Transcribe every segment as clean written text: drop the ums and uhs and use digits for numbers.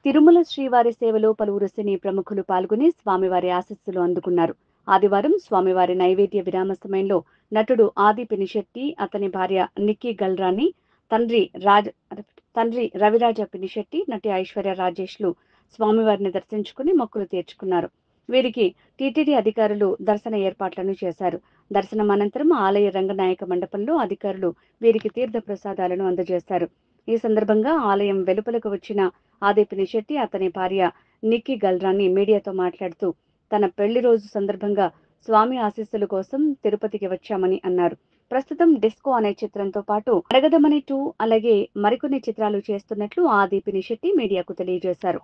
తిరుమల శ్రీవారి సేవలో పలువురు సినీ ప్రముఖులు పాల్గొని స్వామివారి ఆశీస్సులు అందుకున్నారు. ఆదివారం స్వామివారి నైవేద్య విరామ సమయంలో నటుడు ఆది పినిశెట్టి, అతని భార్య నిక్కీ గల్రాని, తండ్రి రవిరాజ పినిశెట్టి, నటి ఐశ్వర్య రాజేష్లు స్వామివారిని దర్శించుకుని మొక్కులు తీర్చుకున్నారు. వీరికి టీటీడీ అధికారులు దర్శన ఏర్పాట్లను చేశారు. దర్శనం అనంతరం ఆలయ రంగనాయక మండపంలో అధికారులు వీరికి తీర్థ ప్రసాదాలను అందజేశారు. ఈ సందర్భంగా ఆలయం వెలుపలకు వచ్చిన ఆది పినిశెట్టి, అతని భార్య నిక్కీ గల్రాని మీడియాతో మాట్లాడుతూ తన పెళ్లి రోజు సందర్భంగా స్వామి ఆశీస్సుల కోసం తిరుపతికి వచ్చామని అన్నారు. ప్రస్తుతం డిస్కో అనే చిత్రంతో పాటు అడగదమని 2 అలాగే మరికొన్ని చిత్రాలు చేస్తున్నట్లు ఆది పినిశెట్టి మీడియాకు తెలియజేశారు.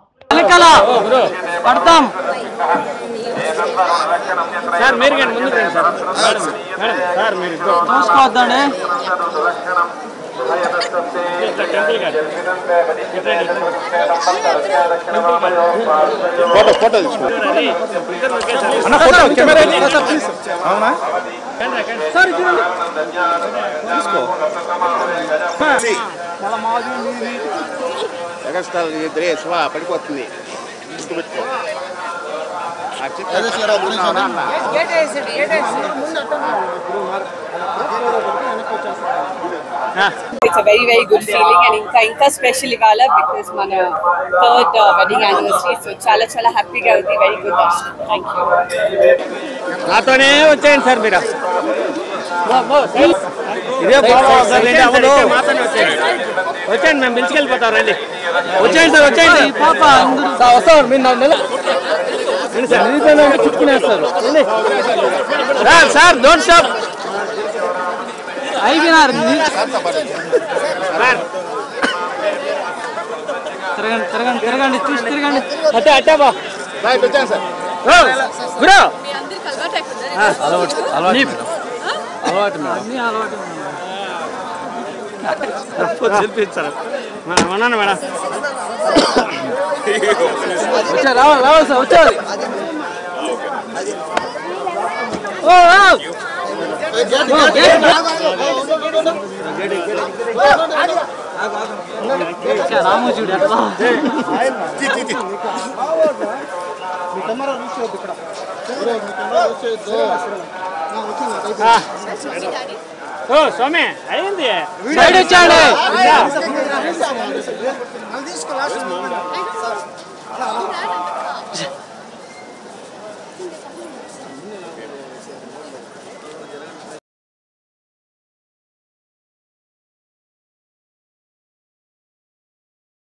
పడిపోతుంది. It's a very good feeling and inka special ivala because mana third wedding anniversary, so chala happy ga undi. Very good darshan. Thank you. నాతోనే వచ్చేయండి సార్ మీరు. ఇదే వచ్చేయండి, మేము పిలుచుకెళ్ళిపోతాం. రండి, వచ్చేయండి సార్, వచ్చేయండి. వస్తారు మీరు చుట్టుకునేస్తారు సార్. Don't stop. అయిపోయినారు. తిరగండి తిరగండి తిరగండి, చూసి తిరగండి. అట్టే అట్టే బా వచ్చాను సార్. గురు అలవాటు చూపించారు మేడం. వచ్చా రావాలి రావాలి సార్, వచ్చారు. రాము చూడు అట్లా స్వామి అయింది. సైడ్ వచ్చాడు.